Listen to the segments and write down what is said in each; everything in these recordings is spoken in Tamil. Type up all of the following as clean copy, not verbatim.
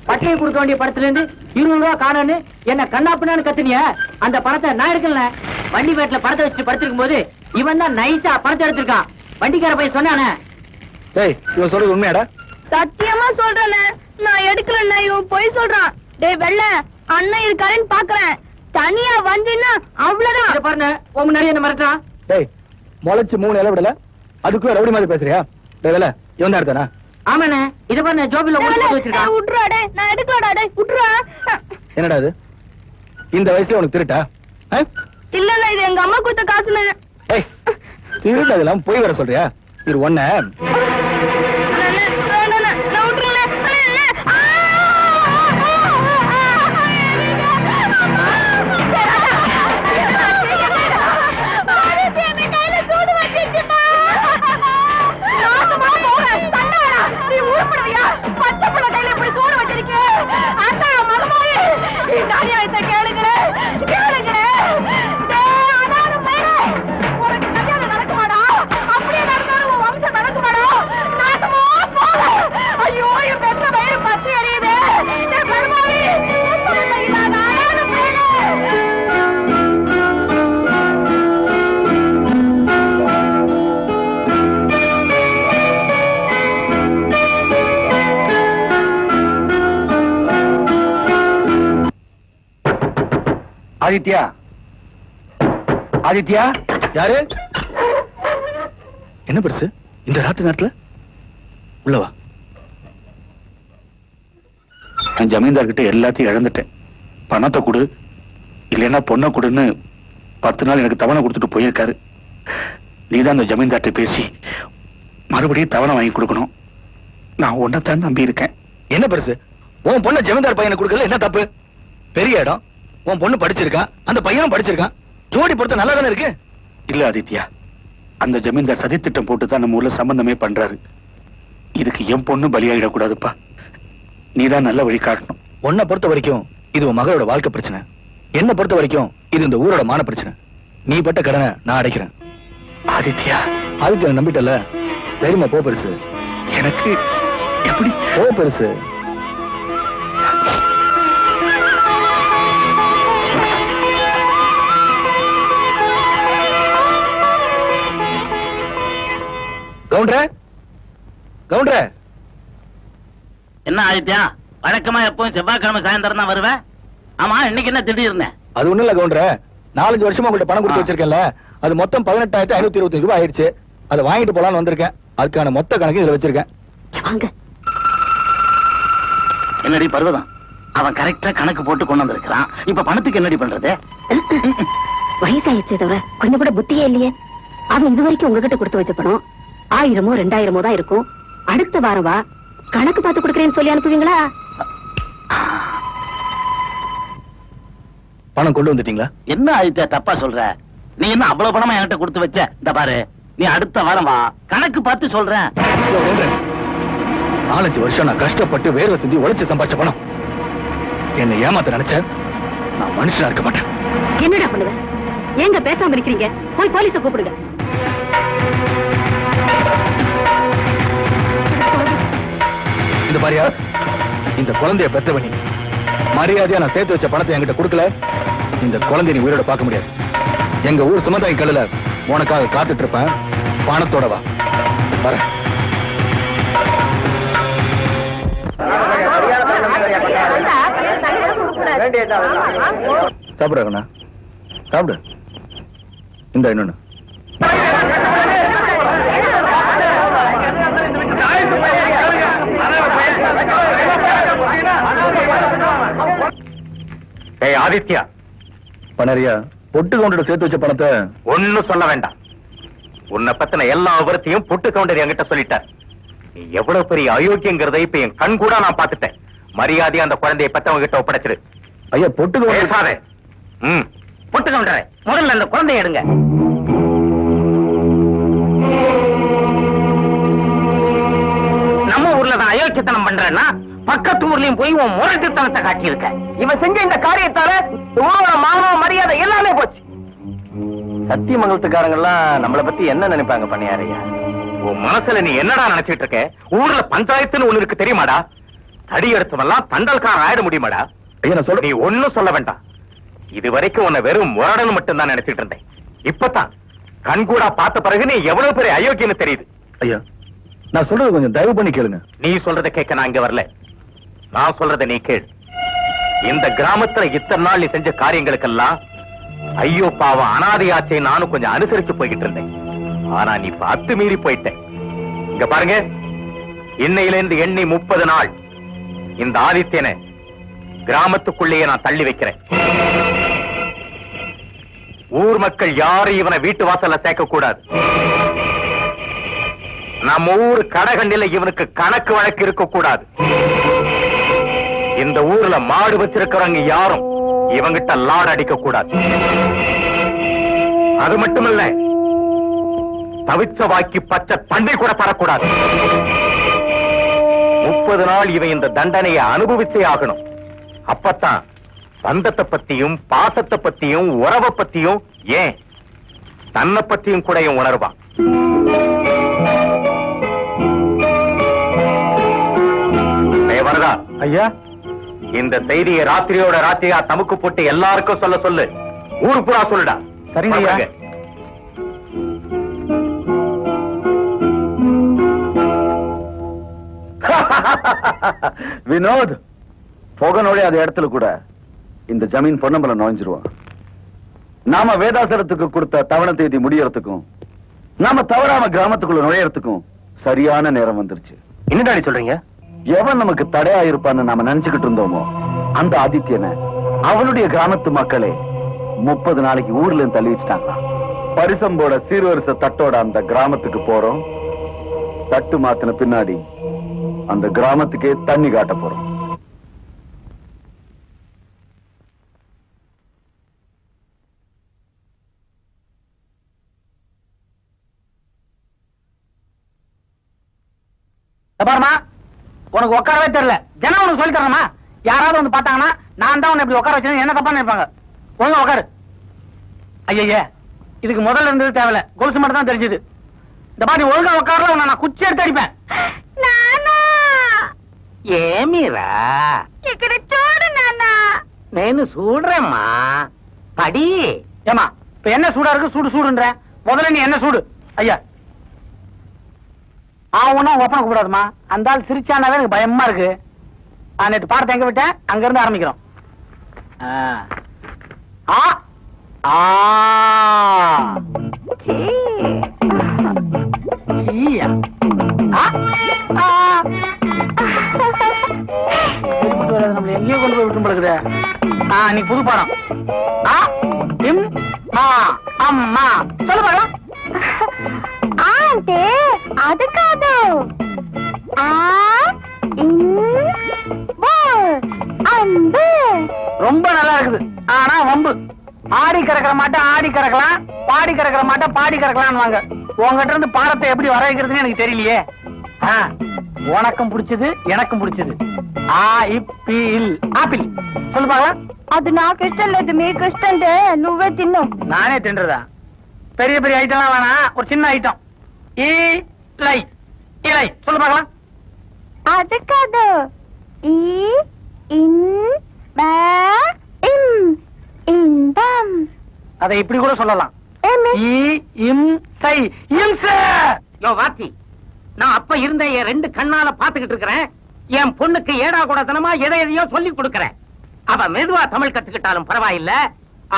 பட்டையை கொடுக்க வேண்டிய படத்துல இருந்து 20 ரூபா காணோன்னு என்ன கண்ணாப்புன்னு கத்துனிய. அந்த படத்தை நான் எடுக்கல. வண்டி பேட்ல படத்தை வச்சு படுத்திருக்கும் போது இவன் தான் நைஸா படத்தை எடுத்திருக்கான். வண்டிக்கார போய் சொன்னானே. இவன் சொல்றது உண்மையாடா? சத்தியமா சொல்றேன், நான் எடுக்கலன்னா இவன் போய் சொல்றான். டேய் வெள்ள, அண்ணன் இருக்காருன்னு பாக்குறேன். தனியா வந்தீன்னா அவ்வளவுதான். பாருங்க உன் முன்னாடி என்ன மிரட்டுறான். முளைச்சு 3 இலை விடல, அதுக்குள்ள ரவுடி மாதிரி பேசுறியா? டேய் வெள்ள, இவன் தான் எடுத்தானா? ஆமாண்ணே, இத பாருங்க ஜோபில வச்சிருக்கான். விட்டுறா டே, நான் எடுக்கலடா டே, விட்டுறா. என்னடா இது? இந்த வயசுல உனக்கு திருட்டா? இல்லண்ணா, இது எங்க அம்மா கொடுத்த காசுண்ணே. திருட்டு அதெல்லாம் போய் வர சொல்றியா? இது ஒண்ணு ஆதித்யா. ஆதித்யா யாரு? என்ன பெருசு இந்த ராத்திரி நேரத்துல? உள்ளவா. நான் ஜமீன்தார்கிட்ட எல்லாத்தையும் இழந்துட்டேன். பணத்தை கொடு இல்லைன்னா பொண்ணை கொடுன்னு 10 நாள் எனக்கு தவணை கொடுத்துட்டு போயிருக்காரு. நீதான் அந்த ஜமீன்தார்ட்ட பேசி மறுபடியும் தவணை வாங்கி கொடுக்கணும். நான் ஒன்னத்தான் நம்பி இருக்கேன். என்ன பெருசு, உன் பொண்ணை ஜமீன்தார் பையனை கொடுக்கல என்ன தப்பு? பெரிய இடம், உன் பொண்ணு படிச்சிருக்கான், அந்த பையனும் படிச்சிருக்கான். ஜோடி பொறுத்த நல்லா தானே இருக்கு. இல்ல ஆதித்யா, அந்த ஜமீன்தார் சதித்திட்டம் போட்டுதான் நம்ம ஊர்ல சம்பந்தமே பண்றாரு. இதுக்கு என் பொண்ணு பலியாயிடக்கூடாதுப்பா. நீதான் நல்ல வழி காட்டணும். உன்னை பொறுத்த வரைக்கும் இது உன் மகளோட வாழ்க்கை பிரச்சனை. என்ன பொறுத்த வரைக்கும் இது இந்த ஊரோட மான பிரச்சனை. நீ பட்ட கடனை நான் அடைக்கிறேன். ஆதித்யா, ஆதித்யா நம்பிட்டல, தைரியமா போ பெருசு. எனக்கு எப்படி போ பெருசு. கவுண்டர, கவுண்டர. என்ன ஆதித்யா, வழக்கமா எப்பவும் செவ்வாய்க்கிழமை சாயந்தரம் தான் வருவேன். ஆமா, இன்னைக்கு என்ன திடீர்னு? அது ஒண்ணும் இல்ல கவுண்டர, 4-5 வருஷமா உங்கள்ட்ட பணம் கொடுத்து வச்சிருக்கேன்ல, அது மொத்தம் 18,525 ரூபாய் ஆயிடுச்சு. அதை வாங்கிட்டு போலான்னு வந்திருக்கேன். அதுக்கான மொத்த கணக்கு இதுல வச்சிருக்கேன். என்னடி பருவதம், அவன் கரெக்டா கணக்கு போட்டு கொண்டு வந்திருக்கான். இப்ப பணத்துக்கு என்னடி பண்றது? வயசாயிடுச்சே தவிர கொஞ்சம் கூட புத்தியே இல்லையே. அவன் இது வரைக்கும் உங்ககிட்ட கொடுத்து வச்ச பணம் 1000மோ 2000மோ தான் இருக்கும். அடுத்த வாரம் வா, கணக்கு பார்த்து கொடுக்கறேன்னு சொல்லி அனுப்புவீங்களா? பணம் கொண்டு வந்துட்டீங்களா? என்ன ஆதித்யா தப்பா சொல்ற? நீ என்ன அவ்வளவு பணமா என்கிட்ட கொடுத்து வச்ச? இந்த பாரு, நீ அடுத்த வாரம் வா, கணக்கு பார்த்து சொல்றேன். 4-5 வருஷம் நான் கஷ்டப்பட்டு வேர்வை சிந்தி உழைச்சு சம்பாதிச்ச பணம். என்னை ஏமாத்த நினைச்ச நான் மனுஷனா இருக்க மாட்டேன். என்னடா பண்ணுவ? ஏங்க பேசாம இருக்கிறீங்க? போய் போலீஸ கூப்பிடுங்க. இந்த மாதிரியா இந்த குழந்தைய பெத்தவனி மரியாதையா நான் சேர்த்து வச்ச பணத்தை என்கிட்ட கொடுக்கல, இந்த குழந்தைய நீ உயிரோட பார்க்க முடியாது. எங்க ஊர் சுமதாய் கல்லுல உனக்காக காத்துட்டு இருப்பேன். பணத்தோட வா. வர சாப்பிடுறா, சாப்பிடு. இந்த இன்னொன்னு ஆதித்யா. பணரியா, பொட்டு கவுண்டர் சேர்த்து வச்ச பணத்தை ஒன்னும் சொல்ல வேண்டாம். உன்னை பத்தின எல்லா விவரத்தையும் பொட்டு கவுண்டர் என்கிட்ட சொல்லிட்டார். நீ எவ்வளவு பெரிய அயோக்கியங்கிறத இப்ப என் கண் கூட நான் பார்த்துட்டேன். மரியாதையா அந்த குழந்தையை பத்தவங்க கிட்ட ஒப்படைச்சிரு. ஐயா, பொட்டு கவுண்டர். பொட்டு கவுண்டரே, முதல்ல அந்த குழந்தைய எடுங்க. நம்ம ஊர்ல தான் அயோக்கியத்தனம் பண்றேன்னா பக்கத்து ஊர்லயும் போய் உன் முரட்டுத்தனத்தை காட்டியிருக்க. இவன் செஞ்ச இந்த காரியத்தால ஊரோட மானம் மரியாதை எல்லாமே போச்சு. சத்தியமங்கலத்துக்காரங்க எல்லாம் நம்மளை பத்தி என்ன நினைப்பாங்க பண்ணியாரையா? உன் மனசுல நீ என்னடா நினைச்சிட்டு இருக்க? ஊர்ல பஞ்சாயத்துன்னு ஒண்ணு இருக்கு தெரியுமாடா? தடி எடுத்தவெல்லாம் தண்டல்காரன் ஆயிட முடியுமாடா? நீ ஒண்ணும் சொல்ல வேண்டாம். இது வரைக்கும் உன்னை வெறும் முரடன்னு மட்டும் தான் நினைச்சிட்டு இருந்தேன். இப்பதான் கண்கூடா பார்த்த பிறகு நீ எவ்வளவு பெரிய அயோக்கியன்னு தெரியுது. ஐயா, நான் சொல்றது கொஞ்சம் தயவு பண்ணி கேளுங்க. நீ சொல்றத கேட்க நான் இங்க வரல. நான் சொல்றத நீ கேள். இந்த கிராமத்துல இத்தனை நாள் நீ செஞ்ச காரியங்களுக்கெல்லாம் ஐயோ பாவம் அனாதையாச்சே நானும் கொஞ்சம் அனுசரிச்சு போய்கிட்டு இருந்தேன். ஆனா நீ பார்த்து மீறி போயிட்ட. இங்க பாருங்க, இன்னையிலிருந்து எண்ணி 30 நாள் இந்த ஆதித்யனை கிராமத்துக்குள்ளேயே நான் தள்ளி வைக்கிறேன். ஊர் மக்கள் யாரும் இவனை வீட்டு வாசல்ல சேர்க்க கூடாது. நம்ம ஊர் கடகண்ணில இவனுக்கு கணக்கு வழக்கு இருக்க கூடாது. இந்த ஊர்ல மாடு வச்சிருக்கிறவங்க யாரும் இவங்கிட்ட லாட் அடிக்க கூடாது. அது மட்டுமல்ல, தவிச்ச வாக்கி பச்சை தண்டை கூட படக்கூடாது. 30 நாள் இவன் இந்த தண்டனையை அனுபவிச்சே ஆகணும். அப்பத்தான் பந்தத்தை பத்தியும் பாசத்தை பத்தியும் உறவை பத்தியும் ஏன் தன்னை பத்தியும் கூட உணர்வான். வரதா ஐயா, இந்த செய்தியை ராத்திரியோட ராத்திரியா தமுக்கு போட்டு எல்லாருக்கும் சொல்ல சொல்லு. ஊரு பூரா சொல்லுடா. சரிங்க. வினோத் போக நுழையாத இடத்துல கூட இந்த ஜமீன் பொன்னம்பல நுழைஞ்சிருவான். நாம வேதாசரத்துக்கு கொடுத்த தவணை தேதி முடியறதுக்கும் நாம தவறாம கிராமத்துக்குள்ள நுழையறதுக்கும் சரியான நேரம் வந்துருச்சு. என்னடாடி சொல்றீங்க? எவன் நமக்கு தடையா இருப்பான்னு நாம நினைச்சுக்கிட்டு இருந்தோமோ அந்த ஆதித்யனை அவனுடைய கிராமத்து மக்களே 30 நாளைக்கு ஊர்ல இருந்து தள்ளி வச்சுட்டாங்களாம். பரிசம்போட சீர்வரிசை தட்டோட அந்த கிராமத்துக்கு போறோம். தட்டு மாத்தின பின்னாடி அந்த கிராமத்துக்கே தண்ணி காட்ட போறோம். பாருமா, உனக்கு உட்காரவே தெரியல. ஜனம் உனக்கு சொல்லி தரணுமா? யாராவது வந்து பார்த்தாங்கன்னா நான் தான் உன்னை இப்படி உட்கார வச்சேன் என்ன தப்பா நினைப்பாங்க. ஒழுங்கா உட்காரு. ஐயா, இதுக்கு முதல்ல இருந்தது தேவையில்ல, கொலுசு மட்டும் தான் தெரிஞ்சது. இந்த மாதிரி ஒழுங்கா உட்காரல உன்னை நான் குச்சி எடுத்து அடிப்பேன். ఏమిరా ఇక్కడ చూడు నాన్న. నేను చూడరేమ్మా పడి ஏமா இப்ப என்ன சூடா இருக்கு? சூடு சூடுன்ற முதல்ல நீ என்ன சூடு? ஐயா ஒன்னும் ஒப்பனை கூடாதுமா. அந்த ஆள் சிரிச்சானாவே எனக்கு பயமா இருக்கு. நான் நேற்று பாடத்தை எங்க விட்டேன், அங்க இருந்து ஆரம்பிக்கிறோம். நம்மள எங்கேயோ கொண்டு போய் விட்டு பழகுது. நீ புது பாடம். அம்மா சொல்லு பாடம். అంటే అది కాదు. அன்பு ரொம்ப நல்லா இருக்குது. ஆனா வம்பு. ஆடி கறக்கிற மாட்டை ஆடி கறக்கலாம், பாடி கறக்கிற மாட்டை பாடி கறக்கலாம்னு வாங்க. உங்ககிட்ட இருந்து பாடத்தை எப்படி வர வைக்கிறதுன்னு எனக்கு தெரியலையே. உனக்கும் பிடிச்சது எனக்கும் பிடிச்சது. ஆப்பிள் சொல்லு பாக்கலாம். అది నాకు ఇష్టం లేదు, మీకు ఇష్టం అంటే నువ్వే తిన్ను. நானே தின்றதா? பெரிய பெரிய ஐட்டம்லாம் வேணாம், ஒரு சின்ன ஐட்டம். இலை இலை சொல்லு பாக்கலாம். అది కాదు. இன்பம். அதை இப்படி கூட சொல்லலாம். யோ வாத்தி, நான் அப்ப இருந்த என் 2 கண்ணால பாத்துக்கிட்டு இருக்கிறேன். என் பொண்ணுக்கு ஏடா கூடத்தனமா எதையோ சொல்லி கொடுக்கறேன். அவ மெதுவா தமிழ் கத்துக்கிட்டாலும் பரவாயில்ல,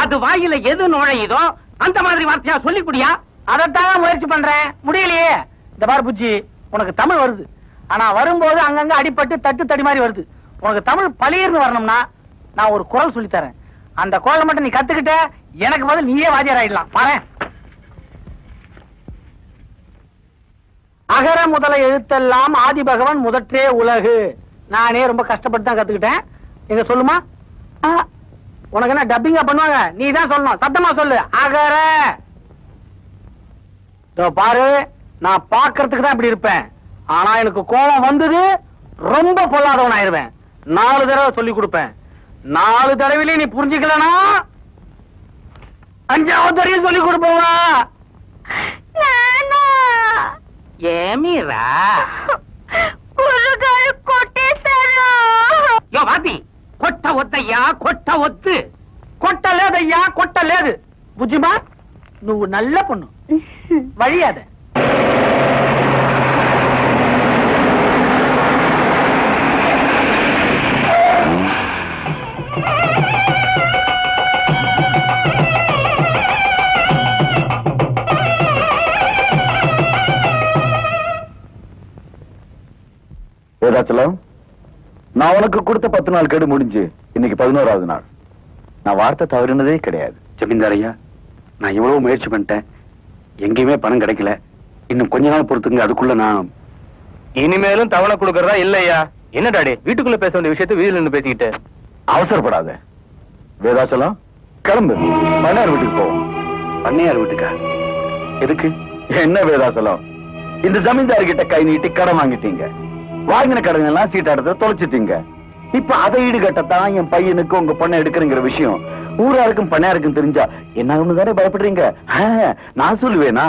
அது வாயில எது நுழையுதோ அந்த மாதிரி வார்த்தையா சொல்லி குடியா. அதைத்தான் முயற்சி பண்றேன், முடியலையே. இந்த பாரு புச்சி, உனக்கு தமிழ் வருது, ஆனா வரும்போது அங்கங்க அடிபட்டு தட்டு தடி மாதிரி வருது. உனக்கு தமிழ் பழியிருந்து வரணும்னா நான் ஒரு குரல் சொல்லி தரேன். அந்த குரலை மட்டும் நீ கத்துக்கிட்ட எனக்கு பதில் நீயே வாத்தியார் ஆயிடலாம். பாரு, அகர முதல எழுத்தெல்லாம் ஆதி பகவன் முதற்றே உலகு. நானே ரொம்ப கஷ்டப்பட்டு தான் கத்துக்கிட்டேன். எங்க சொல்லுமா? உனக்கு என்ன டப்பிங்கா பண்ணுவாங்க? நீ தான் சொல்லணும், சத்தமா சொல்லு. அகர. பாரு, நான் பாக்குறதுக்கு தான் இப்படி இருப்பேன், ஆனா எனக்கு கோபம் வந்தது ரொம்ப பொல்லாதவன் ஆயிருவேன். 4 தடவை சொல்லி கொடுப்பேன். 4 தடவையிலே நீ புரிஞ்சுக்கலனா 5வது தடவையும் சொல்லி கொடுப்போம். ஏமீரா కుర్రగారు కొట్టేశారు. యో వాతి కొట్ట వద్దయ్యా, కొట్ట వద్దు. కొట్టలేదయ్యా, కొట్టలేదు. బుజ్జిమా నువ్వు నల్ల పొన్ను వழிయాద. வேதாச்சலம், நான் உனக்கு கொடுத்த 10 நாள் கெடு முடிஞ்சு இன்னைக்கு 11வது நாள். நான் வார்த்தை தவறினதே கிடையாது. ஜமீன்தார் ஐயா, நான் இவ்வளவு முயற்சி பண்ணிட்டேன், எங்கேயுமே பணம் கிடைக்கல. இன்னும் கொஞ்ச நாள் பொறுத்துங்க, அதுக்குள்ள நான் இனிமேலும் தவணை கொடுக்கறதா இல்லையா? என்ன டாடி வீட்டுக்குள்ள பேச வேண்டிய விஷயத்தை வீதியில் நின்று பேசிக்கிட்டு? அவசரப்படாத வேதாச்சலம், கிளம்பு, பண்ணையார் வீட்டுக்கு போவோம். பண்ணையார் வீட்டுக்கா? எதுக்கு? என்ன வேதாச்சலம், இந்த ஜமீன்தார் கிட்ட கை நீட்டி கடன் வாங்கிட்டீங்க, வாங்கின கடன் எல்லாம் சீட்டாடத்தை தொலைச்சிட்டீங்க. இப்ப அதை ஈடுகட்டத்தான் என் பையனுக்கு உங்க பொண்ணை எடுக்கிறங்கிற விஷயம் ஊராருக்கும் பண்ணையாருக்கும் தெரிஞ்சா என்ன ஆகும்னு தானே பயப்படுறீங்க? நான் சொல்லுவேனா?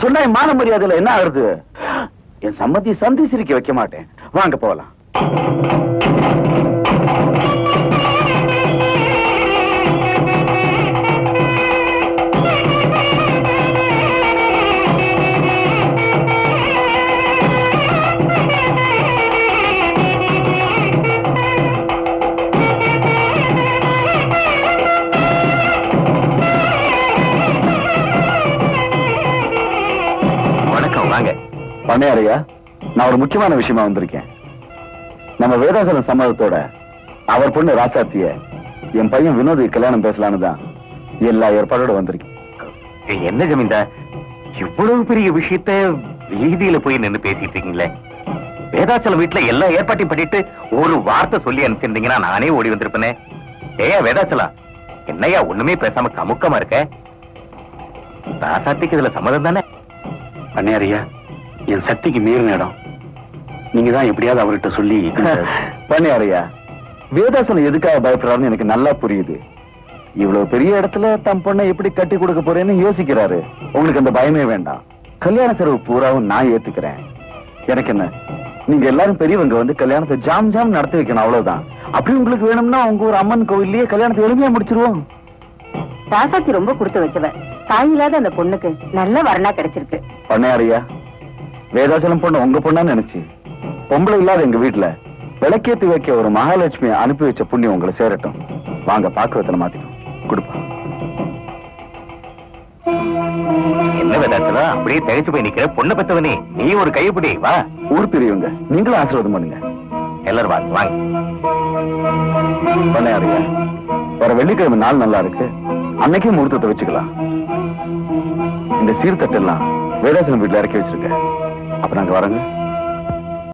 சொன்னா என் மான மரியாதையில என்ன ஆகுது? என் சம்மதியை சந்தி சிரிக்க வைக்க மாட்டேன். வாங்க போகலாம். பண்ணையாரையா, நான் ஒரு முக்கியமான விஷயமா வந்திருக்கேன். நம்ம வேதாசலம் சம்மதத்தோட அவர் பொண்ணு ராசாத்திய என் பையன் வினோதி கல்யாணம் பேசலான்னு தான் எல்லா ஏற்பாடோட வந்திருக்கேன். என்ன ஜமீன்தார், இவ்வளவு பெரிய விஷயத்த வீதியில போய் நின்று பேசிட்டு இருக்கீங்களே? வேதாச்சலம் வீட்டுல எல்லா ஏற்பாட்டையும் பண்ணிட்டு ஒரு வார்த்தை சொல்லி அனுப்பிச்சிருந்தீங்கன்னா நானே ஓடி வந்திருப்பேனே. ஏயா வேதாச்சலம், என்னையா ஒண்ணுமே பேசாம கமுக்கமா இருக்க? ராசாத்திக்கு இதுல சம்மதம் தானே? பண்ணையாரையா, என் சக்திக்கு மீறின இடம், நீங்க தான் எப்படியாவது அவர்கிட்ட சொல்லி. பண்ணையாரையா, வேதாசலம் எதுக்காக பயப்படுறாருன்னு எனக்கு நல்லா புரியுது. இவ்வளவு பெரிய இடத்துல தம் பொண்ணை எப்படி கட்டி கொடுக்க போறேன்னு யோசிக்கிறாரு. உங்களுக்கு அந்த பயமே வேண்டாம். கல்யாண செலவு பூராவும் நான் ஏத்துக்கிறேன். எனக்கு என்ன, நீங்க எல்லாரும் பெரியவங்க வந்து கல்யாணத்தை ஜாம் ஜாம் நடத்தி வைக்கணும், அவ்வளவுதான். அப்படி உங்களுக்கு வேணும்னா உங்க ஒரு அம்மன் கோவில்லயே கல்யாணத்தை எளிமையா முடிச்சிருவோம். ராசாத்தி ரொம்ப கொடுத்து வச்சவ, தாய் இல்லாத அந்த பொண்ணுக்கு நல்ல வரனா கிடைச்சிருக்கு. பண்ணையாரையா, வேதாச்சலம் பொண்ணு உங்க பொண்ணா நினைச்சு பொம்பளை இல்லாத எங்க வீட்டுல விளக்கேத்தி வைக்க ஒரு மகாலட்சுமி அனுப்பி வச்ச புண்ணியம் உங்களை சேரட்டும். வாங்க, பாக்குறதுல மாத்திக்கும் கொடுப்பா. என்ன வேதாச்சலம் அப்படியே தகைச்சு போய் நிக்கிற? பொண்ணை பெற்றவனே நீ ஒரு கையப்படி வா. ஊர் பெரியவங்க, நீங்களும் ஆசீர்வாதம் பண்ணுங்க. எல்லாரும் வாங்க வாங்க. பண்ணையாரையா, வர வெள்ளிக்கிழமை நாள் நல்லா இருக்கு, அன்னைக்கே முகூர்த்தத்தை வச்சுக்கலாம். இந்த சீர்தட்டு எல்லாம் வேதாசலம் வீட்டுல இறக்கி வச்சிருக்க. அப்ப நாங்க வரங்க.